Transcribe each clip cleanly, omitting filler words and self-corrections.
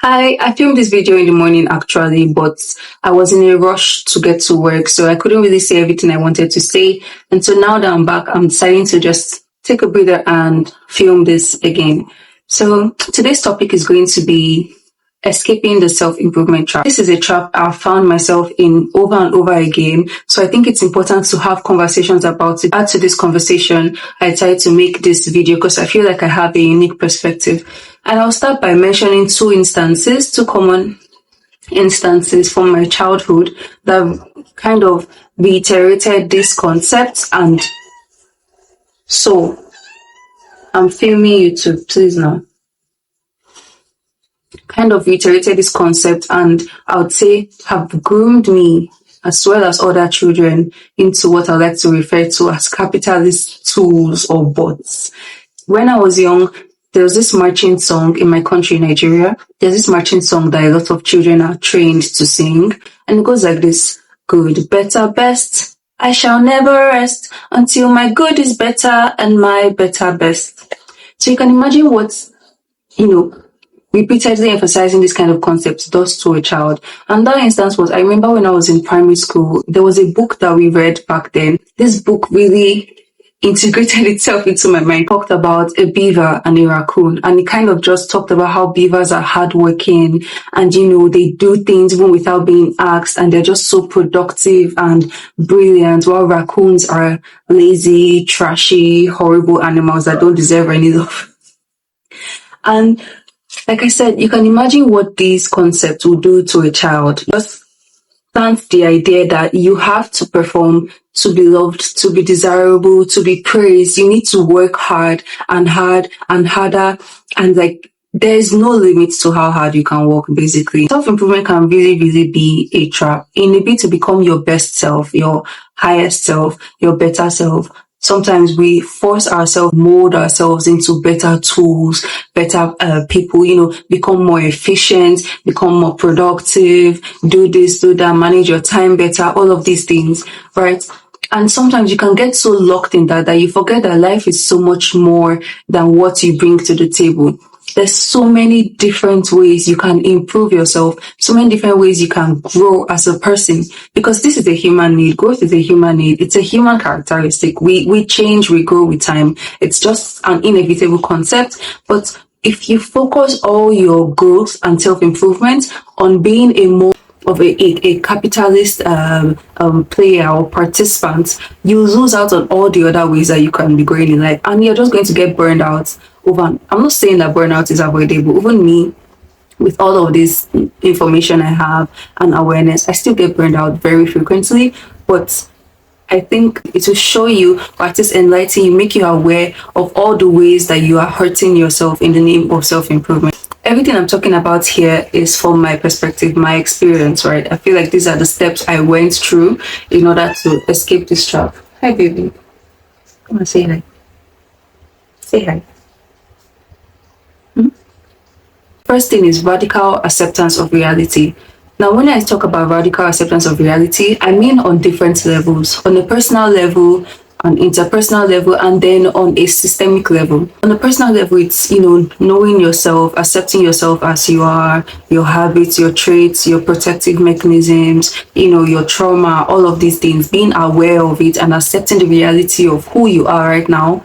I filmed this video in the morning actually, but I was in a rush to get to work, so I couldn't really say everything I wanted to say. And so now that I'm back, I'm deciding to just take a breather and film this again. So today's topic is going to be escaping the self-improvement trap. This is a trap I've found myself in over and over again. So I think it's important to have conversations about it. Add to this conversation, I decided to make this video because I feel like I have a unique perspective. And I'll start by mentioning two common instances from my childhood that kind of reiterated this concept. And so I'm filming you too, please now. Kind of reiterated this concept and I would say have groomed me as well as other children into what I like to refer to as capitalist tools or bots. When I was young, there was this marching song in my country, Nigeria. There's this marching song that a lot of children are trained to sing. And it goes like this: good, better, best. I shall never rest until my good is better and my better best. So you can imagine what, repeatedly emphasizing this kind of concept does to a child. And that instance was, I remember when I was in primary school, there was a book that we read back then. This book really integrated itself into my mind. It talked about a beaver and a raccoon, and it kind of just talked about how beavers are hardworking and they do things even without being asked, and they're just so productive and brilliant, while raccoons are lazy, trashy, horrible animals that don't deserve any love. And like I said, you can imagine what these concepts will do to a child. Just plant the idea that you have to perform to be loved, to be desirable, to be praised. You need to work hard and harder. And there's no limit to how hard you can work, basically. Self-improvement can really, really be a trap. In a bit to become your best self, your highest self, your better self. Sometimes we force ourselves, mold ourselves into better tools, better people, become more efficient, become more productive, do this, do that, manage your time better, all of these things, right? And sometimes you can get so locked in that you forget that life is so much more than what you bring to the table. There's so many different ways you can improve yourself, so many different ways you can grow as a person, because this is a human need. Growth is a human need. It's a human characteristic. We change, we grow with time. It's just an inevitable concept. But if you focus all your growth and self-improvement on being a more of a capitalist player or participant, you lose out on all the other ways that you can be growing in life, and you're just going to get burned out over. I'm not saying that burnout is avoidable. Even me, with all of this information I have and awareness, I still get burned out very frequently. But I think it will show you, or at least enlighten you, make you aware of all the ways that you are hurting yourself in the name of self-improvement. Everything I'm talking about here is from my perspective, my experience, right? I feel like these are the steps I went through in order to escape this trap. Hi, baby. Come on, say hi. Say hi. First thing is radical acceptance of reality. Now, when I talk about radical acceptance of reality, I mean on different levels. On a personal level, an interpersonal level, and then on a systemic level. On a personal level, it's, knowing yourself, accepting yourself as you are, your habits, your traits, your protective mechanisms, your trauma, all of these things, being aware of it and accepting the reality of who you are right now.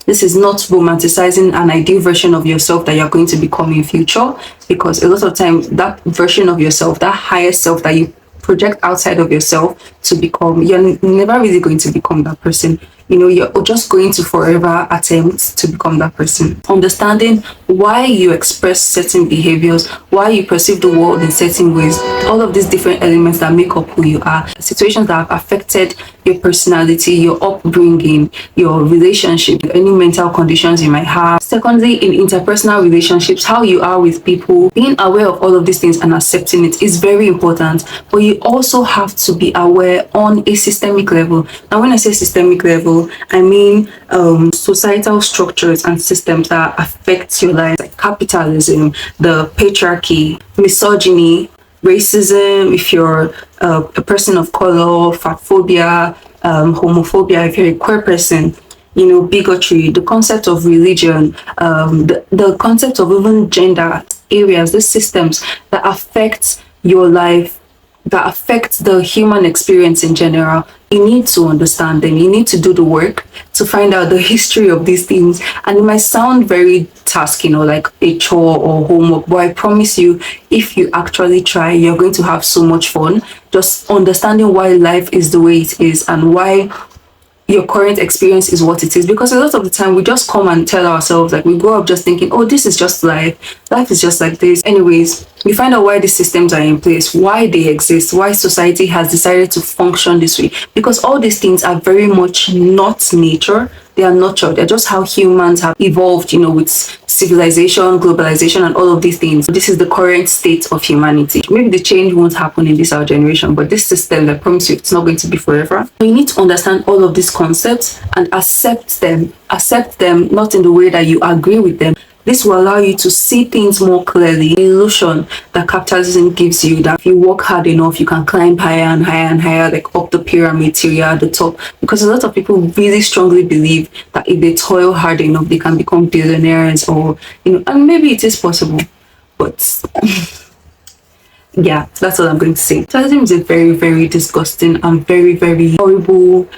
This is not romanticizing an ideal version of yourself that you're going to become in future, because a lot of times that version of yourself, that higher self that you project outside of yourself to become, you're never really going to become that person. You're just going to forever attempt to become that person. Understanding why you express certain behaviors, why you perceive the world in certain ways, all of these different elements that make up who you are, situations that have affected your personality, your upbringing, your relationship, any mental conditions you might have. Secondly, in interpersonal relationships, how you are with people, being aware of all of these things and accepting it is very important. But you also have to be aware on a systemic level. Now, when I say systemic level, I mean societal structures and systems that affect your life, like capitalism, the patriarchy, misogyny, racism, if you're a person of color, fat phobia, homophobia, if you're a queer person, bigotry, the concept of religion, the concept of even gender areas, these systems that affect your life, that affect the human experience in general. You need to understand them. You need to do the work to find out the history of these things. And it might sound very tasking or like a chore or homework, but I promise you, if you actually try, you're going to have so much fun just understanding why life is the way it is and why your current experience is what it is. Because a lot of the time we just come and tell ourselves, like, we grow up just thinking, oh, this is just life is just like this. Anyways, we find out why these systems are in place, why they exist, why society has decided to function this way, because all these things are very much not nature. They are nurtured. They're just how humans have evolved, with civilization, globalization, and all of these things. This is the current state of humanity. Maybe the change won't happen in this our generation, but this system, I promise you, it's not going to be forever. You need to understand all of these concepts and accept them. Accept them, not in the way that you agree with them. This will allow you to see things more clearly. The illusion that capitalism gives you, that if you work hard enough, you can climb higher and higher and higher, like up the pyramid till you're at the top. Because a lot of people really strongly believe that if they toil hard enough, they can become billionaires, or, and maybe it is possible. But yeah, that's all I'm going to say. Capitalism is a very, very disgusting and very, very horrible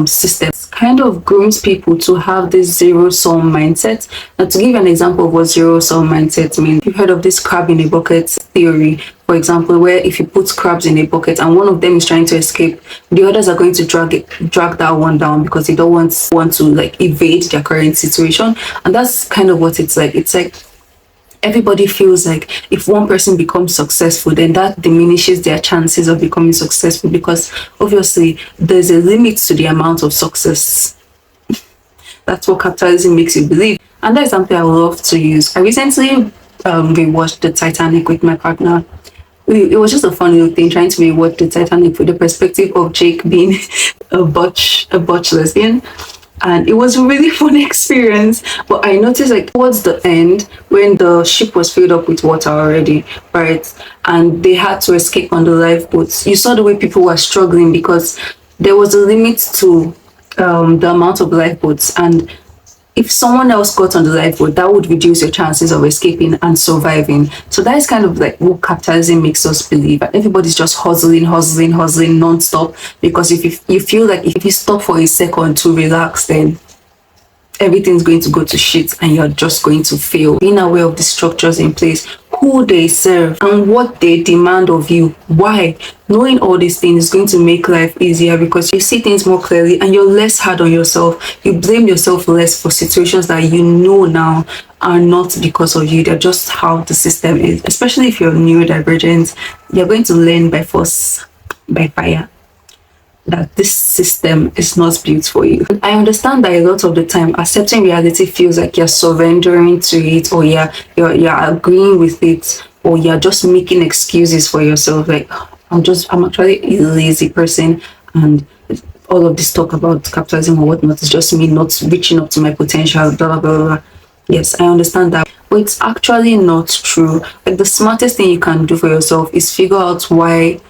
system. It kind of grooms people to have this zero-sum mindset. Now, to give an example of what zero-sum mindset means, you've heard of this crab in a bucket theory, for example, where if you put crabs in a bucket and one of them is trying to escape, the others are going to drag that one down because they don't want to like evade their current situation. And that's kind of what it's like. It's like everybody feels like if one person becomes successful, then that diminishes their chances of becoming successful, because obviously there's a limit to the amount of success. That's what capitalism makes you believe. And that's something I would love to use. I recently rewatched the Titanic with my partner. It was just a fun little thing, trying to rewatch the Titanic with the perspective of Jake being a butch lesbian. And it was a really fun experience. But I noticed, like, towards the end, when the ship was filled up with water already, right, and they had to escape on the lifeboats, you saw the way people were struggling because there was a limit to the amount of lifeboats. And if someone else got on the lifeboat, that would reduce your chances of escaping and surviving. So that is kind of like what capitalism makes us believe. Everybody's just hustling non-stop, because if you feel like if you stop for a second to relax, then everything's going to go to shit and you're just going to fail. Being aware of the structures in place, who they serve and what they demand of you, why, knowing all these things is going to make life easier, because you see things more clearly and you're less hard on yourself. You blame yourself less for situations that you know now are not because of you, they're just how the system is. Especially if you're neurodivergent, you're going to learn by force, by fire, that this system is not built for you. I understand that a lot of the time accepting reality feels like you're surrendering to it, or you're agreeing with it, or you're just making excuses for yourself, like I'm actually a lazy person, and all of this talk about capitalism or whatnot is just me not reaching up to my potential, blah blah blah blah. Yes, I understand that, but it's actually not true. Like, the smartest thing you can do for yourself is figure out why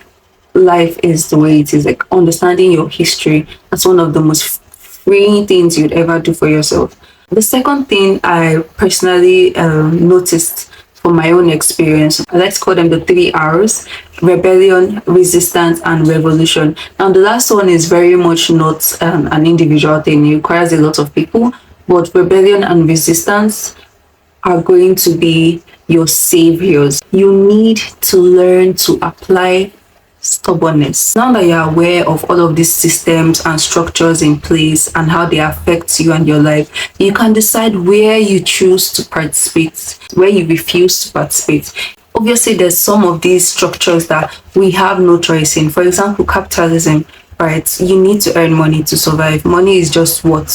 life is the way it is. Like, understanding your history, that's one of the most freeing things you'd ever do for yourself. The second thing I personally noticed from my own experience, I like to call them the 3 R's: rebellion, resistance, and revolution. Now, the last one is very much not an individual thing. It requires a lot of people, but rebellion and resistance are going to be your saviors. You need to learn to apply stubbornness. Now that you're aware of all of these systems and structures in place and how they affect you and your life, you can decide where you choose to participate, where you refuse to participate. Obviously, there's some of these structures that we have no choice in. For example, capitalism, right? You need to earn money to survive. Money is just what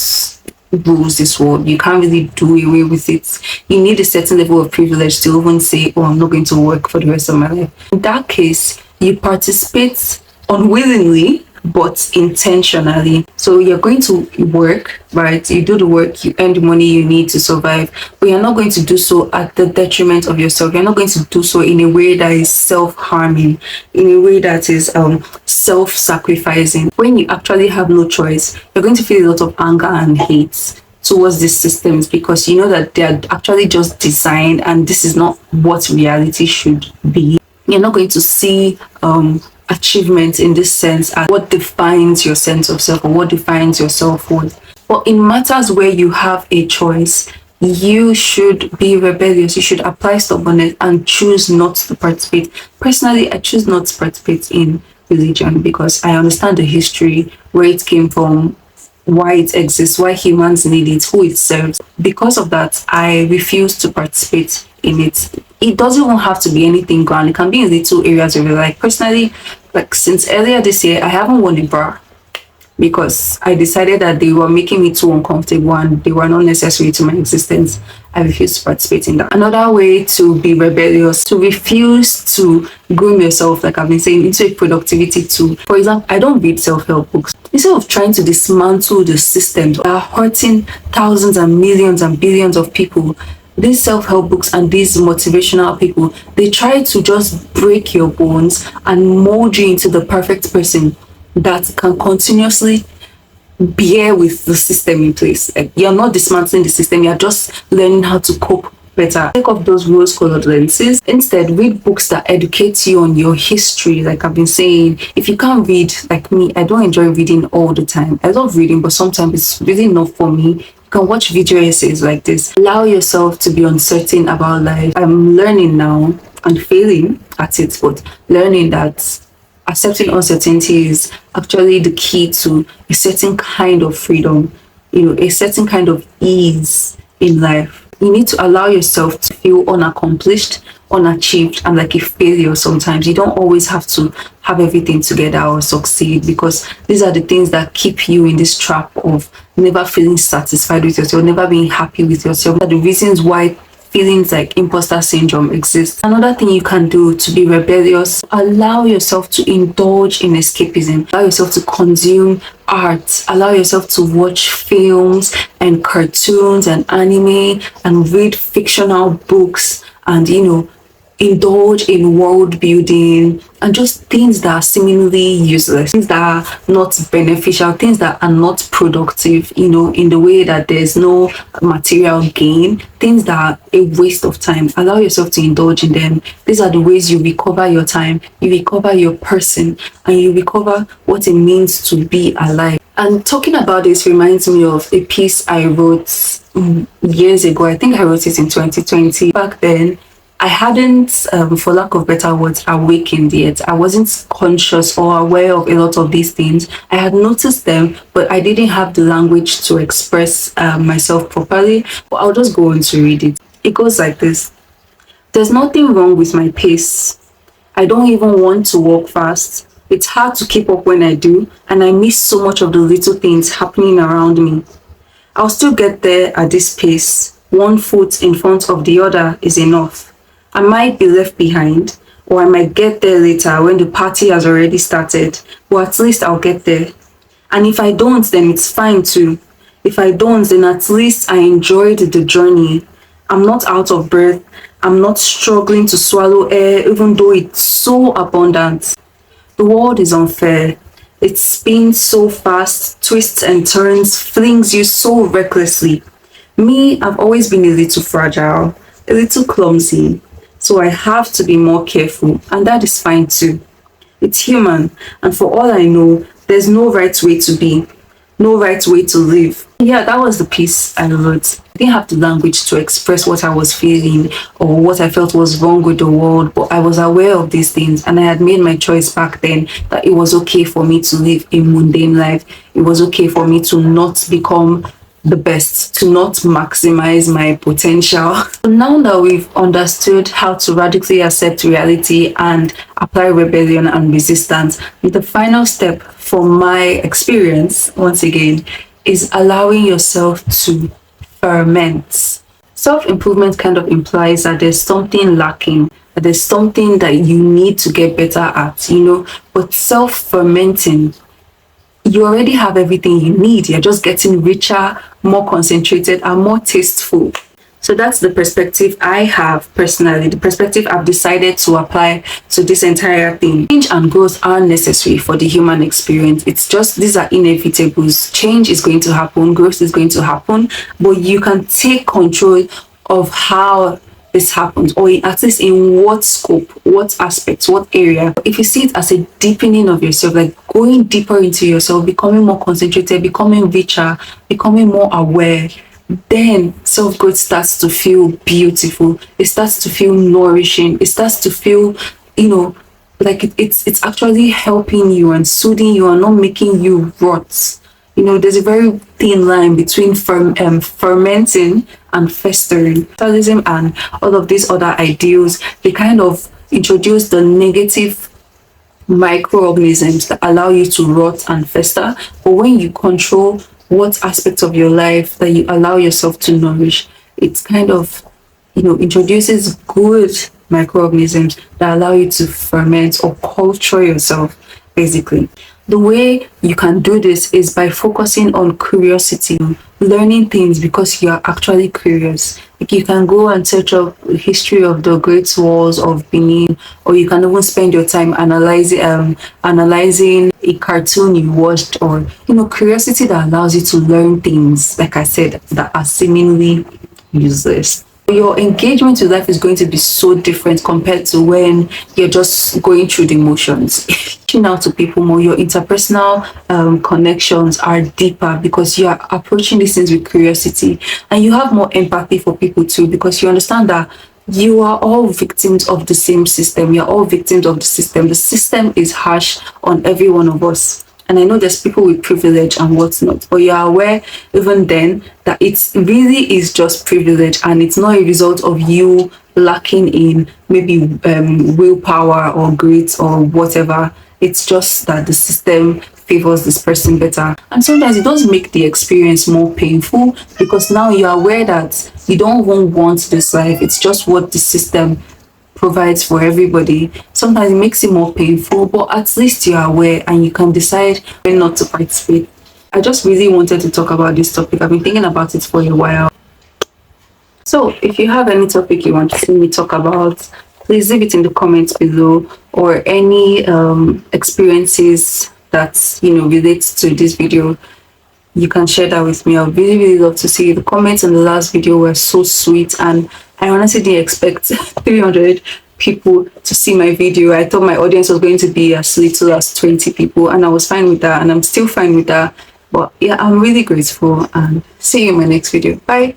rules this world. You can't really do away with it. You need a certain level of privilege to even say, oh, I'm not going to work for the rest of my life. In that case, you participate unwillingly, but intentionally. So you're going to work, right? You do the work, you earn the money you need to survive, but you're not going to do so at the detriment of yourself. You're not going to do so in a way that is self-harming, in a way that is self-sacrificing. When you actually have no choice, you're going to feel a lot of anger and hate towards these systems, because you know that they are actually just designed and this is not what reality should be. You're not going to see achievement in this sense as what defines your sense of self or what defines your self-worth. But in matters where you have a choice, you should be rebellious. You should apply stubbornness and choose not to participate. Personally, I choose not to participate in religion because I understand the history, where it came from, why it exists, why humans need it, who it serves. Because of that, I refuse to participate in it. It doesn't even have to be anything grand. It can be in little areas of your life. Personally, like since earlier this year, I haven't worn a bra because I decided that they were making me too uncomfortable and they were not necessary to my existence. I refuse to participate in that. Another way to be rebellious, to refuse to groom yourself, like I've been saying, into a productivity tool. For example, I don't read self-help books. Instead of trying to dismantle the systems that are hurting thousands and millions and billions of people, these self-help books and these motivational people, they try to just break your bones and mold you into the perfect person that can continuously bear with the system in place. Like, you're not dismantling the system, you're just learning how to cope better. Take off those rose-colored lenses. Instead, read books that educate you on your history. Like I've been saying, if you can't read, like me, I don't enjoy reading all the time. I love reading, but sometimes it's really not for me. You can watch video essays like this. Allow yourself to be uncertain about life. I'm learning now and failing at it, but learning that accepting uncertainty is actually the key to a certain kind of freedom, a certain kind of ease in life. You need to allow yourself to feel unaccomplished, unachieved, and like a failure sometimes. You don't always have to have everything together or succeed, because these are the things that keep you in this trap of never feeling satisfied with yourself, never being happy with yourself. These are the reasons why feelings like imposter syndrome exist. Another thing you can do to be rebellious, allow yourself to indulge in escapism. Allow yourself to consume art. Allow yourself to watch films and cartoons and anime and read fictional books and, indulge in world building and just things that are seemingly useless, things that are not beneficial, things that are not productive, in the way that there's no material gain, things that are a waste of time. Allow yourself to indulge in them. These are the ways you recover your time, you recover your person, and you recover what it means to be alive. And talking about this reminds me of a piece I wrote years ago. I think I wrote it in 2020. Back then, I hadn't, for lack of better words, awakened yet. I wasn't conscious or aware of a lot of these things. I had noticed them, but I didn't have the language to express myself properly. But I'll just go on to read it. It goes like this. There's nothing wrong with my pace. I don't even want to walk fast. It's hard to keep up when I do, and I miss so much of the little things happening around me. I'll still get there at this pace. One foot in front of the other is enough. I might be left behind, or I might get there later when the party has already started, but at least I'll get there. And if I don't, then it's fine too. If I don't, then at least I enjoyed the journey. I'm not out of breath. I'm not struggling to swallow air, even though it's so abundant. The world is unfair. It spins so fast, twists and turns, flings you so recklessly. Me, I've always been a little fragile, a little clumsy. So I have to be more careful, and that is fine too. It's human, and for all I know, there's no right way to be, no right way to live. Yeah, that was the piece I wrote. I didn't have the language to express what I was feeling or what I felt was wrong with the world, but I was aware of these things, and I had made my choice back then that it was okay for me to live a mundane life. It was okay for me to not become the best, to not maximize my potential. So now that we've understood how to radically accept reality and apply rebellion and resistance, the final step from my experience, once again, is allowing yourself to ferment. Self-improvement kind of implies that there's something lacking, that there's something that you need to get better at, but self-fermenting you already have everything you need. You're just getting richer, more concentrated, and more tasteful. So that's the perspective I have personally, the perspective I've decided to apply to this entire thing. Change and growth are necessary for the human experience. It's just, these are inevitables. Change is going to happen, growth is going to happen, but you can take control of how this happens, or at least in what scope, what aspects, what area. If you see it as a deepening of yourself, like going deeper into yourself, becoming more concentrated, becoming richer, becoming more aware, then self-growth starts to feel beautiful. It starts to feel nourishing. It starts to feel, like it's actually helping you and soothing you and not making you rot. There's a very thin line between fermenting and festering. Capitalism and all of these other ideals, they kind of introduce the negative microorganisms that allow you to rot and fester. But when you control what aspects of your life that you allow yourself to nourish, it's kind of, introduces good microorganisms that allow you to ferment or culture yourself, basically. The way you can do this is by focusing on curiosity, learning things because you are actually curious. Like, you can go and search up the history of the Great Walls of Benin, or you can even spend your time analyzing a cartoon you watched, or curiosity that allows you to learn things, like I said, that are seemingly useless. Your engagement with life is going to be so different compared to when you're just going through the motions. Reaching out to people more, your interpersonal connections are deeper because you are approaching these things with curiosity, and you have more empathy for people too, because you understand that you are all victims of the same system. You're all victims of the system. The system is harsh on every one of us. And I know there's people with privilege and whatnot, but you're aware even then that it really is just privilege, and it's not a result of you lacking in maybe willpower or grit or whatever. It's just that the system favors this person better. And sometimes it does make the experience more painful, because now you're aware that you don't even want this life. It's just what the system provides for everybody. Sometimes it makes it more painful, but at least you're aware and you can decide when not to participate. I just really wanted to talk about this topic. I've been thinking about it for a while. So if you have any topic you want to see me talk about, please leave it in the comments below, or any experiences that relates to this video. You can share that with me. I would really love to see. The comments on the last video were so sweet, and I honestly didn't expect 300 people to see my video. I thought my audience was going to be as little as 20 people, and I was fine with that, and I'm still fine with that. But yeah, I'm really grateful, and see you in my next video. Bye.